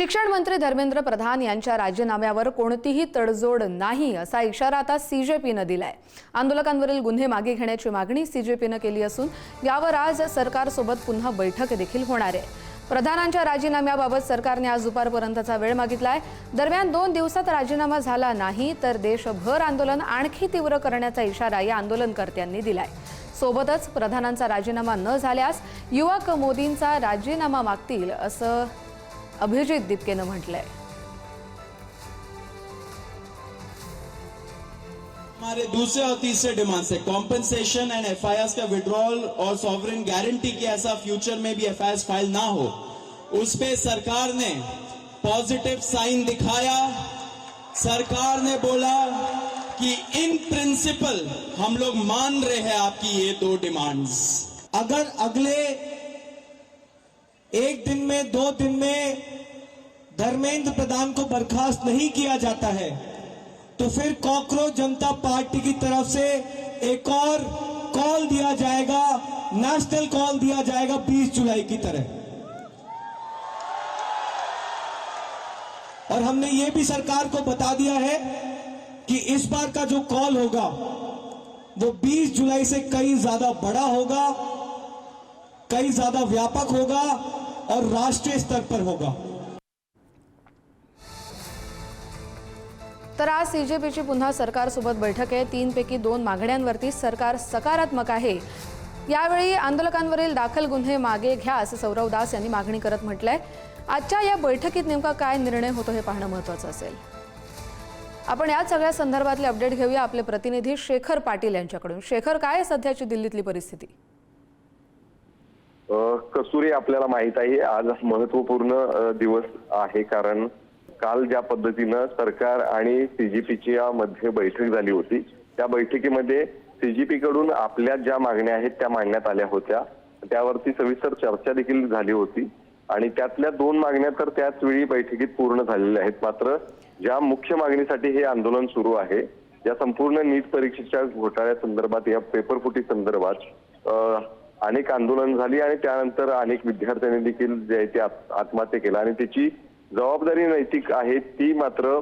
शिक्षण मंत्री धर्मेंद्र प्रधान यांच्या राजीनाम्यावर कोणतीही तडजोड नाही असा इशारा आता सीजेपीने दिलाय। आंदोलकांवरील गुन्हे मागे घेण्याची मागणी सीजेपीने केली असून यावर आज सरकारसोबत पुन्हा बैठक देखील होणार आहे। प्रधानांच्या राजीनाम्याबाबत सरकारने आज दुपारपर्यंतचा वेळ मागितलाय। दरम्यान 2 दिवसात राजीनामा झाला नाही तर देशभर आंदोलन आणखी तीव्र करण्याचा इशारा या आंदोलनकर्त्यांनी दिलाय। सोबतच प्रधानांचा राजीनामा न झाल्यास युवक मोदींचा राजीनामा मागतील असं अभिजीत दीपकेने म्हटलंय। हमारे दूसरे और तीसरे डिमांड से कॉम्पेंसेशन एंड एफआईआर का विड्रॉल और सॉवरेन गारंटी कि ऐसा फ्यूचर में भी एफआईआर फाइल ना हो, उस पे सरकार ने पॉजिटिव साइन दिखाया। सरकार ने बोला कि इन प्रिंसिपल हम लोग मान रहे हैं आपकी ये 2 डिमांड्स। अगर अगले 1 दिन में 2 दिन में धर्मेंद्र प्रधान को बर्खास्त नहीं किया जाता है तो फिर कॉकरोच जनता पार्टी की तरफ से एक और कॉल दिया जाएगा, नेशनल कॉल दिया जाएगा 20 जुलाई की तरह। और हमने ये भी सरकार को बता दिया है कि इस बार का जो कॉल होगा वो 20 जुलाई से कई ज्यादा बड़ा होगा, कई ज्यादा व्यापक होगा और राष्ट्रीय स्तर पर होगा। तर आज सीजेपीची पुन्हा सरकारसोबत बैठक आहे। 3 पैकी 2 मागण्यांवरती सरकार सकारात्मक आहे। यावेळी आंदोलकांवरील दाखल गुन्हे मागे घ्या असं सौरव दास यांनी मागणी करत म्हटलंय। आजच्या या बैठकीत नेमका काय निर्णय होतो हे पाहणं महत्त्वाचं असेल। आपण या सगळ्या संदर्भातले अपडेट घेऊया आपले प्रतिनिधी शेखर पाटील यांच्याकडून। शेखर, काय सध्याची दिल्लीतली परिस्थिती? कस्तुरी, आपल्याला माहित आहे आज महत्त्वपूर्ण दिवस आहे, कारण काल ज्या पद्धतीनं सरकार आणि सीजीपीची मध्ये बैठक झाली होती त्या बैठकीमध्ये सीजीपी कडून आपल्या ज्या मागण्या आहेत त्या मांडण्यात आल्या होत्या। त्यावरती सविस्तर चर्चा देखील झाली होती आणि त्यातल्या 2 मागण्या तर त्याच वेळी बैठकीत पूर्ण झालेल्या आहेत। मात्र ज्या मुख्य मागणीसाठी हे आंदोलन सुरू आहे, या संपूर्ण नीट परीक्षेच्या घोटाळ्यासंदर्भात, या पेपरफुटी संदर्भात अनेक आंदोलन झाली आणि त्यानंतर अनेक विद्यार्थ्यांनी देखील जे आहे ते आत्महत्या केल्या आणि त्याची जबाबदारी नैतिक आहे ती मात्र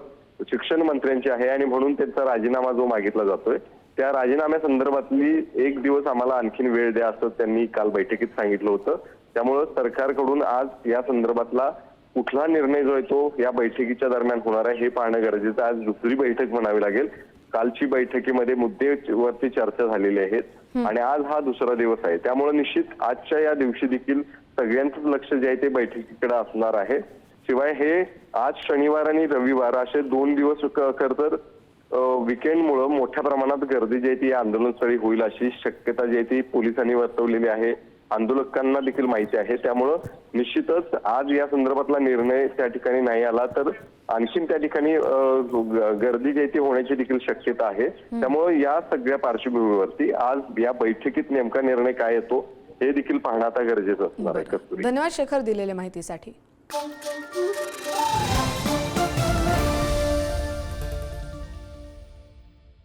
शिक्षण मंत्र्यांची आहे आणि म्हणून त्यांचा राजीनामा जो मागितला जातोय त्या राजीनाम्यासंदर्भातली 1 दिवस आम्हाला आणखीन वेळ द्या असं त्यांनी काल बैठकीत सांगितलं होतं। त्यामुळे सरकारकडून आज या संदर्भातला कुठला निर्णय जो आहे तो या बैठकीच्या दरम्यान होणार आहे हे पाहणं गरजेचं आहे। आज दुसरी बैठक म्हणावी लागेल। कालची बैठकीमध्ये मुद्देवरती चर्चा झालेली आहेत आणि आज हा दुसरा दिवस आहे, त्यामुळे निश्चित आजच्या या दिवशी देखील सगळ्यांचंच लक्ष जे आहे ते बैठकीकडे असणार आहे। शिवाय हे आज शनिवार आणि रविवार असे 2 दिवस खरं तर वीकेंडमुळे मोठ्या प्रमाणात गर्दी जी आहे ती आंदोलनस्थळी होईल अशी शक्यता जी आहे ती पोलिसांनी वर्तवलेली आहे, आंदोलकांना देखील माहिती आहे। त्यामुळे निश्चितच आज या संदर्भातला निर्णय त्या ठिकाणी नाही आला तर आणखीन त्या ठिकाणी गर्दी जी आहे ती होण्याची देखील शक्यता आहे। त्यामुळे या सगळ्या पार्श्वभूमीवरती आज या बैठकीत नेमका निर्णय काय येतो हे देखील पाहणं आता गरजेचं असणार आहे। धन्यवाद शेखर दिलेल्या माहितीसाठी।